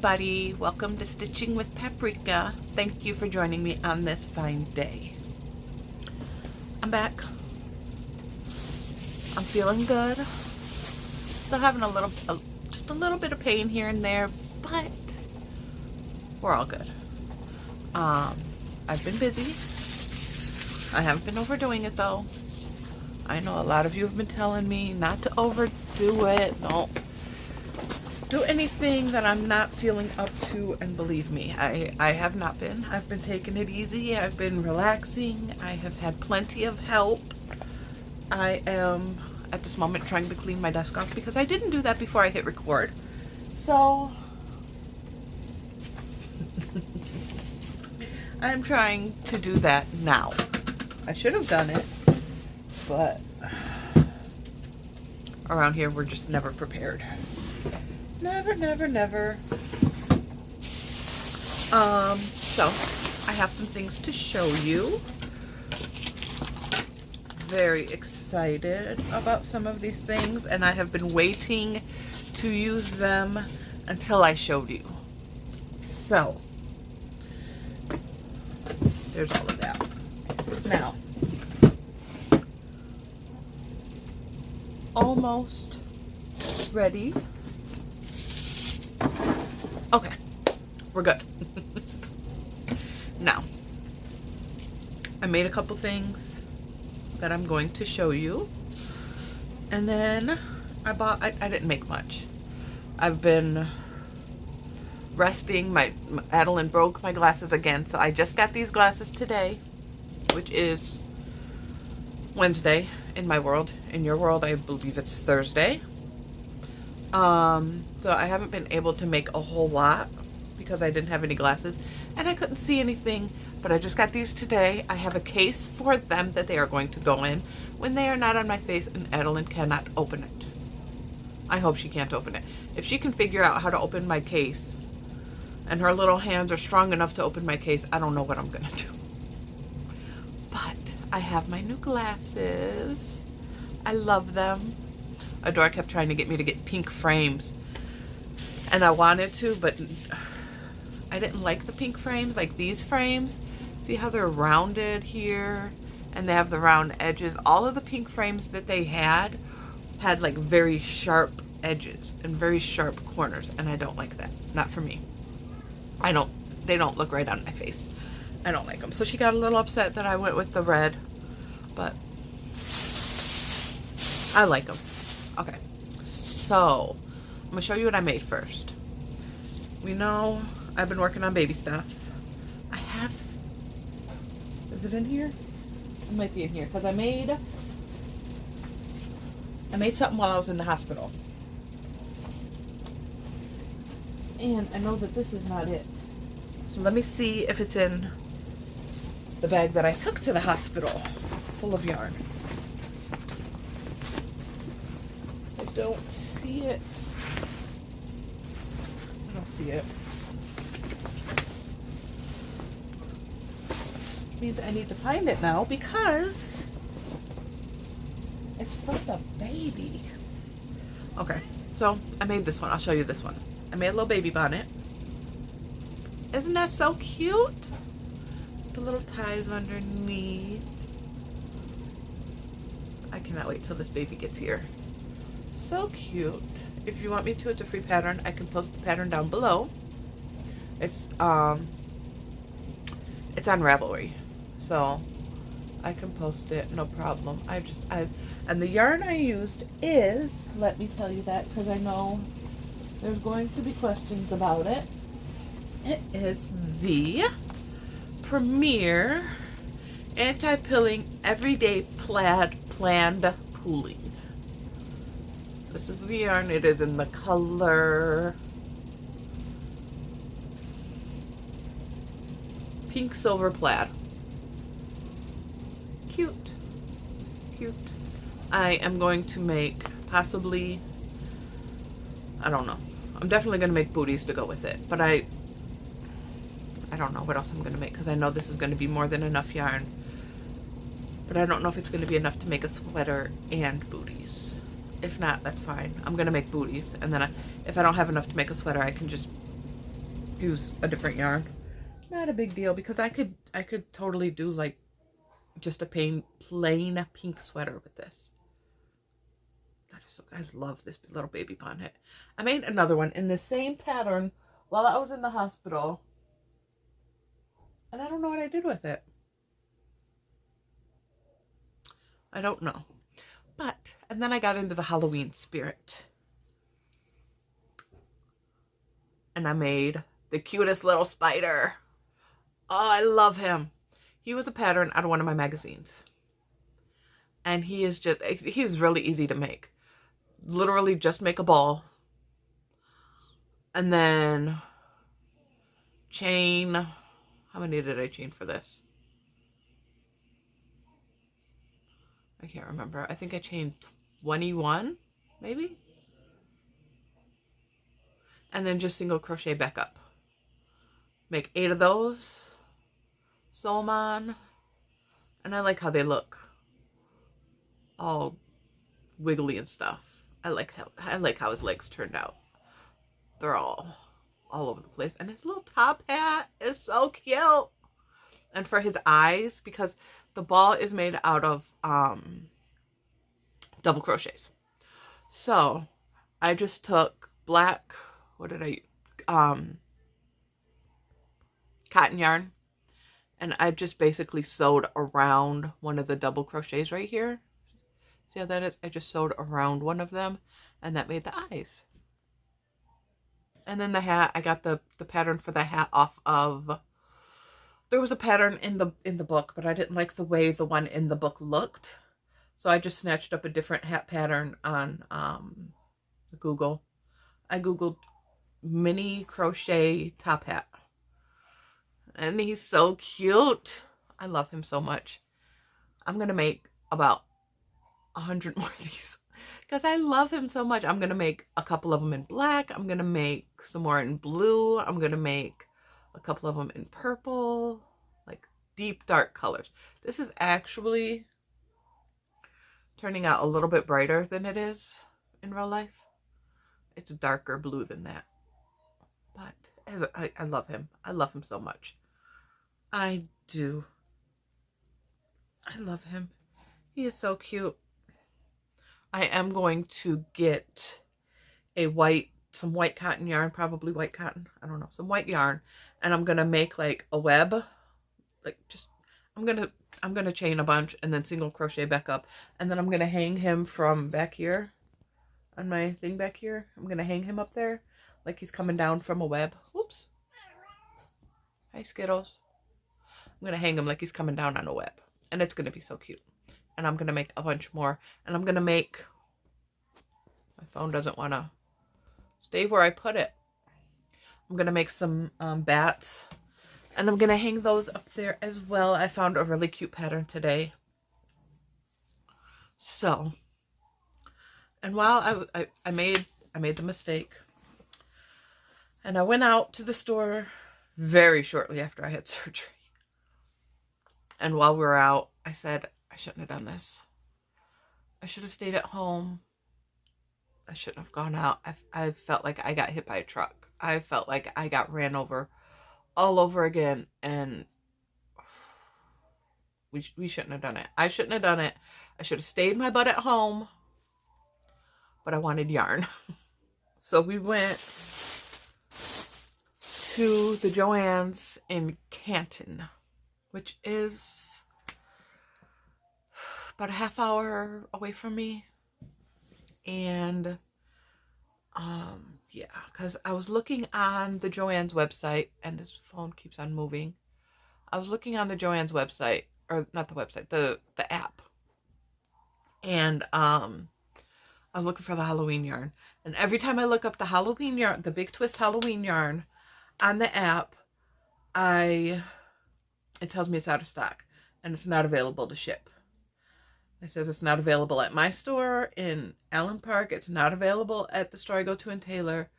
everybody, welcome to Stitching with Paprika. Thank you for joining me on this fine day. I'm back. I'm feeling good. Still having just a little bit of pain here and there, but we're all good. I've been busy. I haven't been overdoing it though. I know a lot of you have been telling me not to overdo it. Don't do anything that I'm not feeling up to, and believe me, I have not been. I've been taking it easy. I've been relaxing. I have had plenty of help. I am at this moment trying to clean my desk off because I didn't do that before I hit record. So I'm trying to do that now. I should have done it, but around here we're just never prepared. Never. So I have some things to show you. Very excited about some of these things, and I have been waiting to use them until I showed you. So there's all of that. Now, almost ready. Okay, we're good. Now, I made a couple things that I'm going to show you, and then I didn't make much. I've been resting. Adeline broke my glasses again, so I just got these glasses today, which is Wednesday in my world. In your world, I believe it's Thursday. So I haven't been able to make a whole lot because I didn't have any glasses and I couldn't see anything, but I just got these today. I have a case for them that they are going to go in when they are not on my face, and Adeline cannot open it. I hope she can't open it. If she can figure out how to open my case and her little hands are strong enough to open my case, I don't know what I'm gonna do. But I have my new glasses. I love them. Adora kept trying to get me to get pink frames, and I wanted to, but I didn't like the pink frames, like these frames. See how they're rounded here and they have the round edges? All of the pink frames that they had like very sharp edges and very sharp corners, and I don't like that. Not for me. They don't look right on my face. I don't like them. So she got a little upset that I went with the red, but I like them. Okay, so I'm gonna show you what I made first. We know I've been working on baby stuff. Is it in here? It might be in here because I made something while I was in the hospital. And I know that this is not it. So let me see if it's in the bag that I took to the hospital full of yarn. I don't see it. I don't see it. Which means I need to find it now because it's for the baby. Okay, so I made this one. I'll show you this one. I made a little baby bonnet. Isn't that so cute? The little ties underneath. I cannot wait till this baby gets here. So cute. If you want me to, it's a free pattern. I can post the pattern down below. It's on Ravelry, so I can post it, no problem. And the yarn I used is, let me tell you that because I know there's going to be questions about it. It is the Premier Anti-Pilling Everyday Plaid Planned Pooling. This is the yarn. It is in the color Pink Silver Plaid. Cute. I am going to make possibly, I don't know. I'm definitely going to make booties to go with it, but I don't know what else I'm going to make because I know this is going to be more than enough yarn, but I don't know if it's going to be enough to make a sweater and booties. If not, that's fine. I'm going to make booties, and then if I don't have enough to make a sweater, I can just use a different yarn. Not a big deal because I could totally do like just a plain pink sweater with this. I love this little baby bonnet. I made another one in the same pattern while I was in the hospital. And I don't know what I did with it. I don't know. But, and then I got into the Halloween spirit. And I made the cutest little spider. Oh, I love him. He was a pattern out of one of my magazines. And he is really easy to make. Literally just make a ball. And then chain. How many did I chain for this? I can't remember. I think I chained 21, maybe? And then just single crochet back up. Make 8 of those. Sew them on. And I like how they look. All wiggly and stuff. I like how his legs turned out. They're all over the place. And his little top hat is so cute. And for his eyes, because the ball is made out of double crochets. So I just took black, what did I cotton yarn, and I just basically sewed around one of the double crochets right here. See how that is? I just sewed around one of them, and that made the eyes. And then the hat, I got the pattern for the hat off of, there was a pattern in the book, but I didn't like the way the one in the book looked. So I just snatched up a different hat pattern on Google. I Googled mini crochet top hat. And he's so cute. I love him so much. I'm going to make about 100 more of these because I love him so much. I'm going to make a couple of them in black. I'm going to make some more in blue. I'm going to make a couple of them in purple, like deep dark colors. This is actually turning out a little bit brighter than it is in real life. It's a darker blue than that. But I love him. I love him so much. I do. I love him. He is so cute. I am going to get some white cotton yarn, probably white cotton. I don't know, some white yarn. And I'm going to make like a web. Like just, I'm going to chain a bunch and then single crochet back up. And then I'm going to hang him from back here on my thing back here. I'm going to hang him up there like he's coming down from a web. Whoops. Hi, Skittles. I'm going to hang him like he's coming down on a web. And it's going to be so cute. And I'm going to make a bunch more. And I'm going to make, my phone doesn't want to stay where I put it. I'm going to make some bats. And I'm going to hang those up there as well. I found a really cute pattern today. So, and while I made the mistake. And I went out to the store very shortly after I had surgery. And while we were out, I said, I shouldn't have done this. I should have stayed at home. I shouldn't have gone out. I felt like I got hit by a truck. I felt like I got ran over all over again. And we shouldn't have done it. I shouldn't have done it. I should have stayed my butt at home. But I wanted yarn. So we went to the Joann's in Canton, which is about a half hour away from me. And yeah, because I was looking on the Joann's website, and this phone keeps on moving. I was looking on the Joann's website, or not the website, the app. And I was looking for the Halloween yarn. And every time I look up the Halloween yarn, the Big Twist Halloween yarn on the app, it tells me it's out of stock and it's not available to ship. It says it's not available at my store in Allen Park. It's not available at the store I go to in Taylor.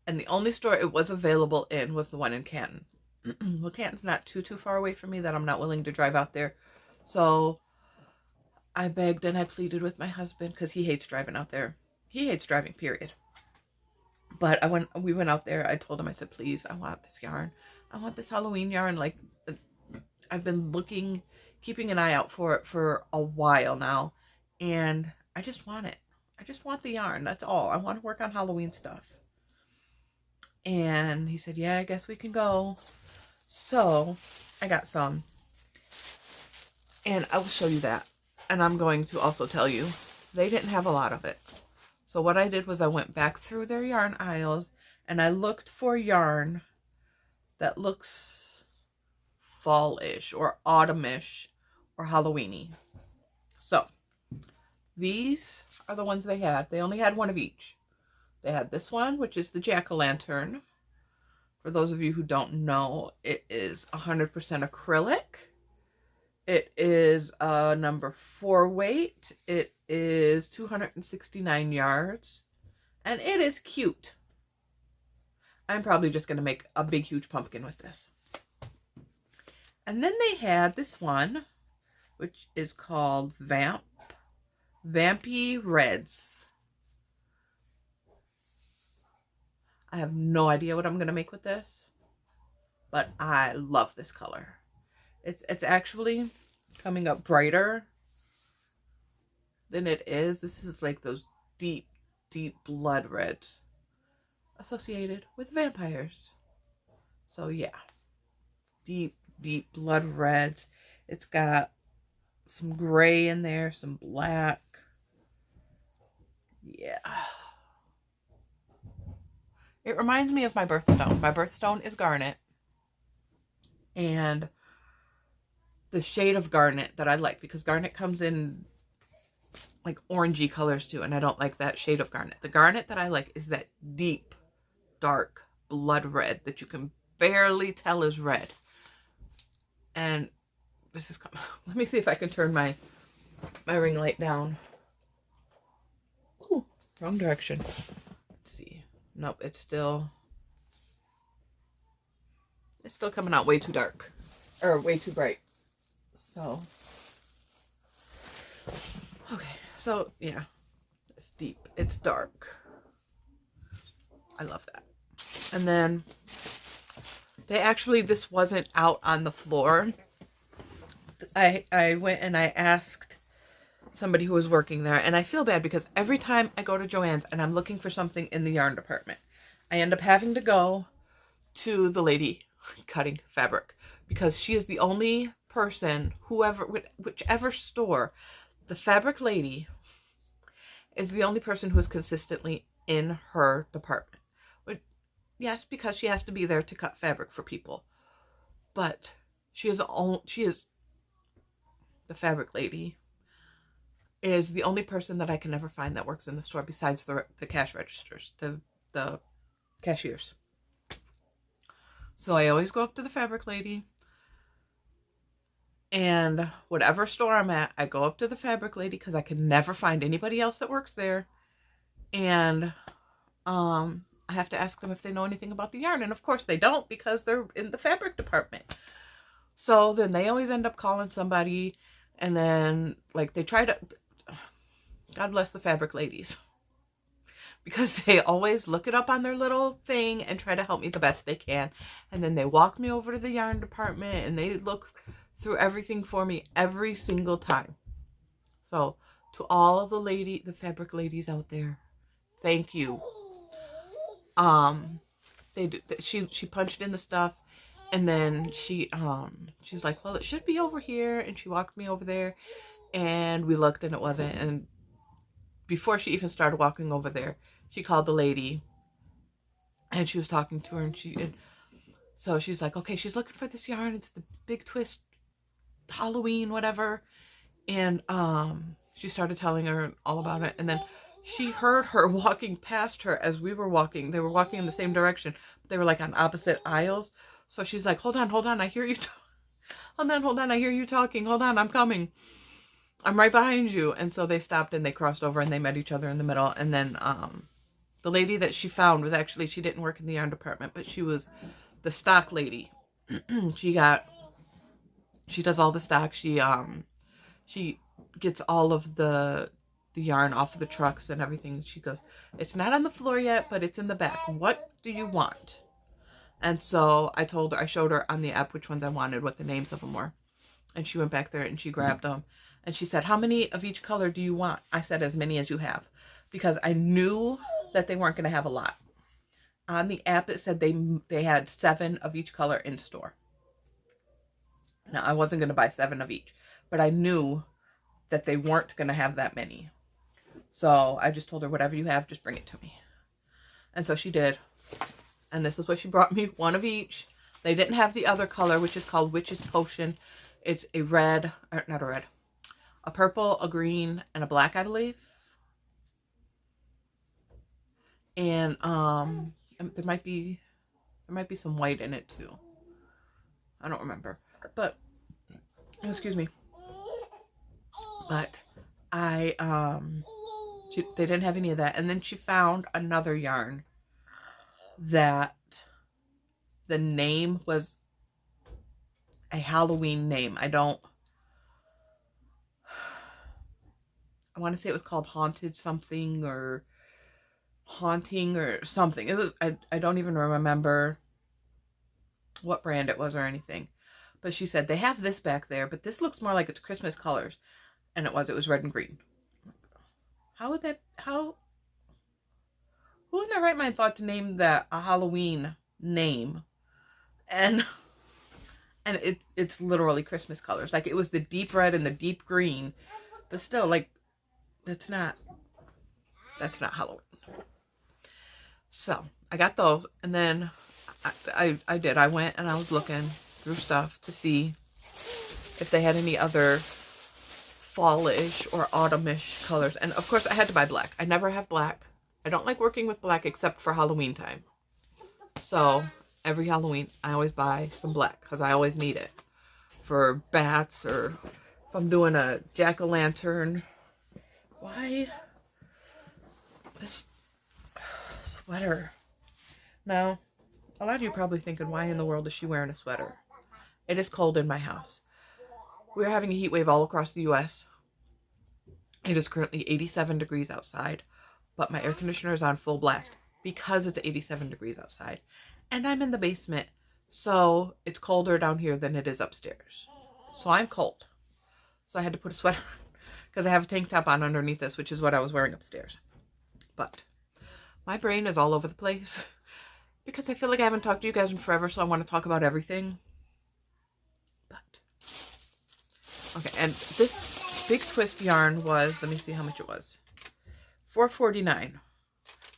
And the only store it was available in was the one in Canton. Well, Canton's not too far away from me that I'm not willing to drive out there. So I begged and I pleaded with my husband because he hates driving out there. He hates driving, period. But we went out there. I told him, I said, please, I want this yarn. I want this Halloween yarn. Like, I've been keeping an eye out for it for a while now. And I just want it. I just want the yarn. That's all. I want to work on Halloween stuff. And he said, yeah, I guess we can go. So I got some. And I will show you that. And I'm going to also tell you, they didn't have a lot of it. So what I did was I went back through their yarn aisles and I looked for yarn that looks fall-ish or autumn-ish or Halloween-y. So these are the ones they had. They only had one of each. They had this one, which is the jack-o'-lantern. For those of you who don't know, it is 100% acrylic. It is a number 4 weight. It is 269 yards. And it is cute. I'm probably just going to make a big, huge pumpkin with this. And then they had this one, which is called Vampy Reds. I have no idea what I'm going to make with this, but I love this color. It's actually coming up brighter than it is. This is like those deep, deep blood reds associated with vampires. So yeah, deep, deep blood reds. It's got some gray in there, some black. Yeah. It reminds me of my birthstone. My birthstone is garnet. And the shade of garnet that I like, because garnet comes in like orangey colors too, and I don't like that shade of garnet. The garnet that I like is that deep, dark blood red that you can barely tell is red. And this is coming. Let me see if I can turn my ring light down. Ooh, wrong direction. Let's see. Nope, it's still coming out way too dark, or way too bright. So, okay, so yeah, it's deep, it's dark. I love that. And then this wasn't out on the floor. I went and I asked somebody who was working there, and I feel bad because every time I go to Joann's and I'm looking for something in the yarn department, I end up having to go to the lady cutting fabric, because she is the only person, whichever store, the fabric lady is the only person who is consistently in her department. Yes, because she has to be there to cut fabric for people, but the fabric lady is the only person that I can ever find that works in the store besides the cash registers, the cashiers. So I always go up to the fabric lady, and whatever store I'm at, I go up to the fabric lady because I can never find anybody else that works there. And I have to ask them if they know anything about the yarn. And of course they don't, because they're in the fabric department. So then they always end up calling somebody, and then like they try to, God bless the fabric ladies, because they always look it up on their little thing and try to help me the best they can. And then they walk me over to the yarn department and they look through everything for me every single time. So to all of the fabric ladies out there, thank you. She punched in the stuff, and then she's like, well, it should be over here. And she walked me over there, and we looked, and it wasn't. And before she even started walking over there, she called the lady, and she was talking to her, and so she's like, okay, she's looking for this yarn. It's the Big Twist Halloween, whatever. And she started telling her all about it, and then she heard her walking past her as we were walking. They were walking in the same direction, but they were like on opposite aisles. So she's like, hold on, I hear you. Hold on, I hear you talking. Hold on, I'm coming. I'm right behind you. And so they stopped and they crossed over and they met each other in the middle. And then the lady that she found was actually, she didn't work in the yarn department, but she was the stock lady. She does all the stock. She gets all of the the yarn off of the trucks and everything. She goes, it's not on the floor yet, but it's in the back. What do you want? And so I told her, I showed her on the app which ones I wanted, what the names of them were. And she went back there and she grabbed them. And she said, how many of each color do you want? I said, as many as you have. Because I knew that they weren't going to have a lot. On the app, it said they had 7 of each color in store. Now, I wasn't going to buy 7 of each. But I knew that they weren't going to have that many. So I just told her, whatever you have, just bring it to me. And so she did. And this is what she brought me, 1 of each. They didn't have the other color, which is called Witch's Potion. It's a red, or not a red, a purple, a green, and a black, I believe. And there might be some white in it too. I don't remember. But excuse me. But they didn't have any of that. And then she found another yarn that the name was a Halloween name. I want to say it was called Haunted something or Haunting or something. It was, I don't even remember what brand it was or anything. But she said, they have this back there, but this looks more like it's Christmas colors. And it was red and green. Who in their right mind thought to name that a Halloween name? And it's literally Christmas colors. Like, it was the deep red and the deep green. But still, like, that's not Halloween. So, I got those. And then I went and I was looking through stuff to see if they had any other fallish or autumnish colors. And, of course, I had to buy black. I never have black. I don't like working with black except for Halloween time. So, every Halloween, I always buy some black because I always need it for bats or if I'm doing a jack-o'-lantern. Why this sweater? Now, a lot of you are probably thinking, why in the world is she wearing a sweater? It is cold in my house. We're having a heat wave all across the U.S. It is currently 87 degrees outside, but my air conditioner is on full blast because it's 87 degrees outside. And I'm in the basement, so it's colder down here than it is upstairs. So I'm cold. So I had to put a sweater on because I have a tank top on underneath this, which is what I was wearing upstairs. But my brain is all over the place because I feel like I haven't talked to you guys in forever, so I want to talk about everything. But, okay, and this Big Twist yarn was, let me see how much it was. $4.49.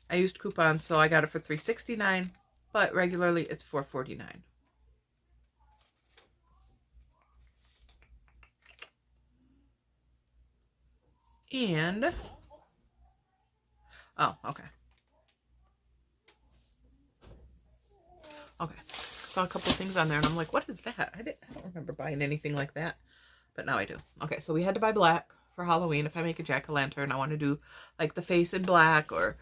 I used coupons, so I got it for $3.69. But regularly, it's $4.49. And, oh, okay. Okay. Saw a couple things on there, and I'm like, what is that? I don't remember buying anything like that. But now I do. Okay, so we had to buy black for Halloween. If I make a jack-o'-lantern, I want to do, like, the face in black, or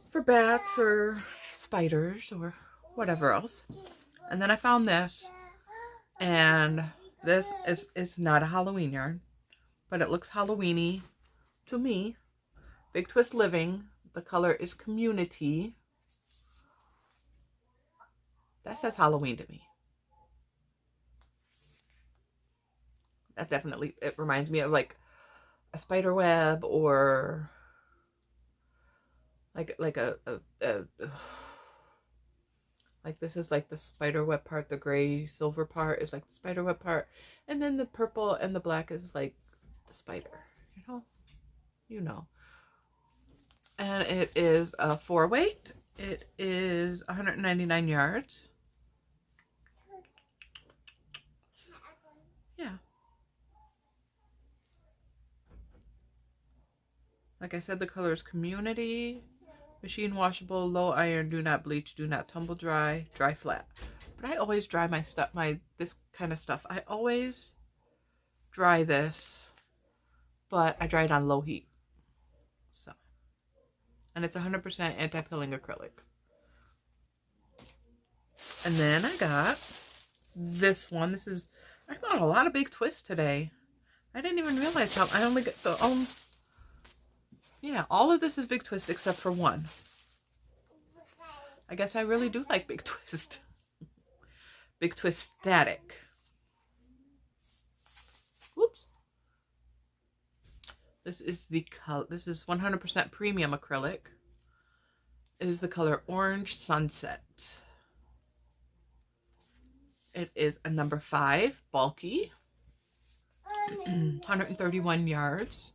for bats, or spiders, or whatever else. And then I found this, and this is not a Halloween yarn, but it looks Halloween-y to me. Big Twist Living. The color is Community. That says Halloween to me. That definitely, it reminds me of like a spider web, or like this is like the spider web part, the gray silver part is like the spider web part, and then the purple and the black is like the spider, you know. And it is a 4-weight. It is 199 yards. Yeah. Like I said, the color is Community. Machine washable, low iron, do not bleach, do not tumble dry, dry flat. But I always dry my stuff, this kind of stuff. I always dry this, but I dry it on low heat. So, and it's 100% anti-pilling acrylic. And then I got this one. I got a lot of Big Twists today. I didn't even realize how I only got Yeah, all of this is Big Twist except for one. I guess I really do like Big Twist. Big Twist Static. Whoops. This is the color. This is 100% premium acrylic. It is the color Orange Sunset. It is a number 5, bulky, 131 yards.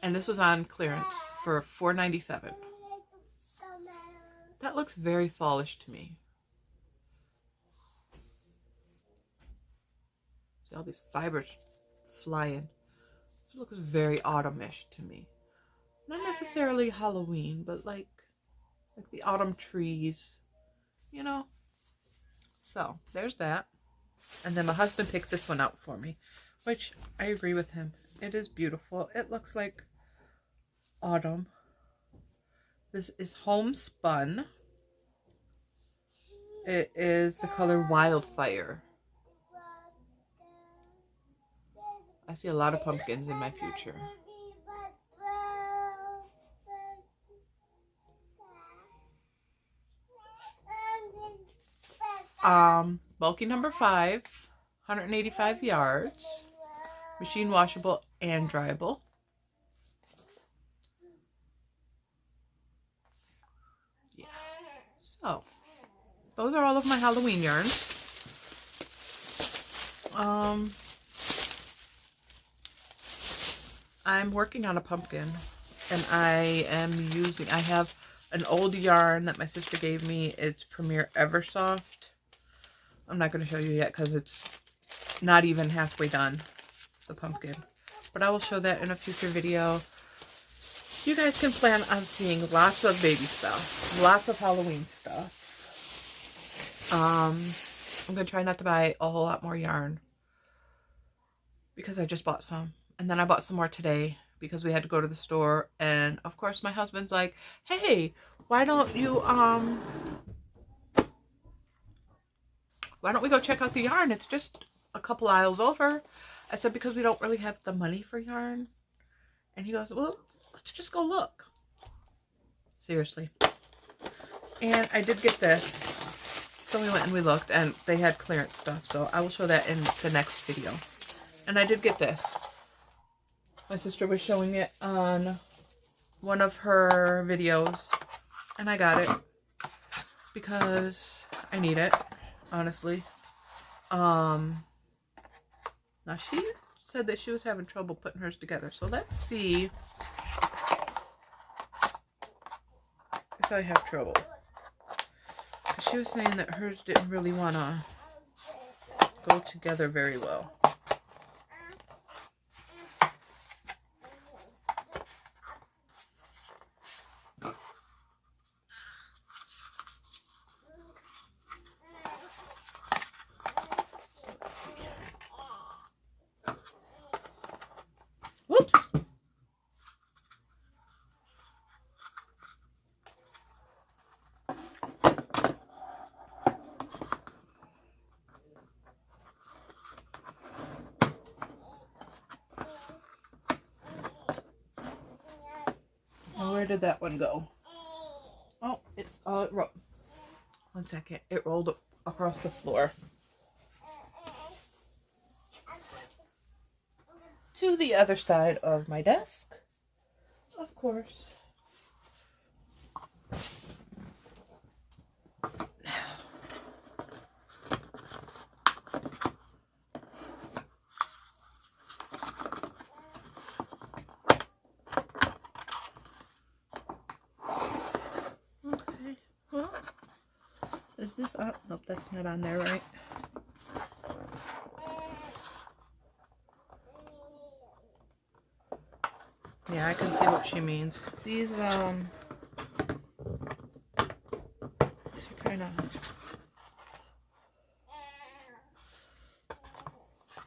And this was on clearance for $4.97. That looks very fallish to me. See all these fibers flying. It looks very autumnish to me. Not necessarily Halloween, but like the autumn trees, you know? So, there's that. And then my husband picked this one out for me, which I agree with him. It is beautiful. It looks like autumn. This is homespun. It is the color Wildfire. I see a lot of pumpkins in my future. Bulky number 5, 185 yards, machine washable and dryable. Yeah. So, those are all of my Halloween yarns. I'm working on a pumpkin, and I have an old yarn that my sister gave me. It's Premier Eversoft. I'm not going to show you yet because it's not even halfway done, the pumpkin. But I will show that in a future video. You guys can plan on seeing lots of baby stuff, lots of Halloween stuff. I'm going to try not to buy a whole lot more yarn because I just bought some. And then I bought some more today because we had to go to the store. And of course my husband's like, hey, why don't we go check out the yarn? It's just a couple aisles over. I said, because we don't really have the money for yarn. And he goes, well, let's just go look. Seriously. And I did get this. So we went and we looked, and they had clearance stuff. So I will show that in the next video. And I did get this. My sister was showing it on one of her videos. And I got it because I need it. Honestly. Now she said that she was having trouble putting hers together. So let's see if I have trouble. She was saying that hers didn't really want to go together very well. Whoops. Where did that one go? Oh, it rolled. One second. It rolled across the floor. To the other side of my desk, of course. Okay, well, is this on? Nope, that's not on there, right? Yeah, I can see what she means. These are kind of...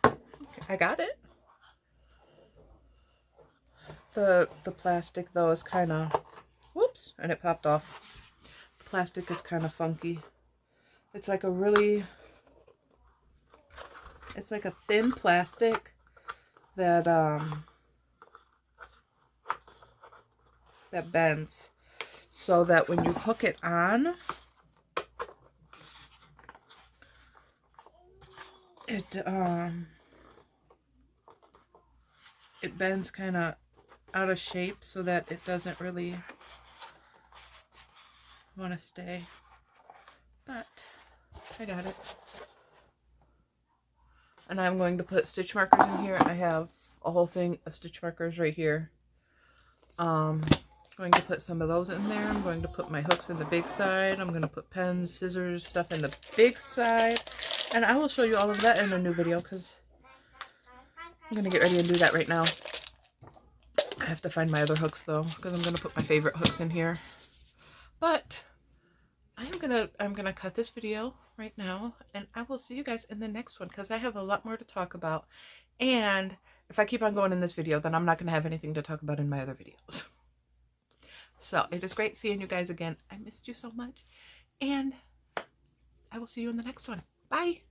Okay, I got it. The plastic, though, is kind of... Whoops, and it popped off. The plastic is kind of funky. It's like a really... It's like a thin plastic that, that bends, so that when you hook it on, it bends kind of out of shape so that it doesn't really want to stay. But I got it. And I'm going to put stitch markers in here. I have a whole thing of stitch markers right here. Going to put some of those in there. I'm going to put my hooks in the big side. I'm going to put pens, scissors, stuff in the big side. And I will show you all of that in a new video because I'm going to get ready and do that right now. I have to find my other hooks though, because I'm going to put my favorite hooks in here. But I'm gonna cut this video right now, and I will see you guys in the next one because I have a lot more to talk about. And if I keep on going in this video, then I'm not gonna have anything to talk about in my other videos. So it is great seeing you guys again. I missed you so much, and I will see you in the next one. Bye.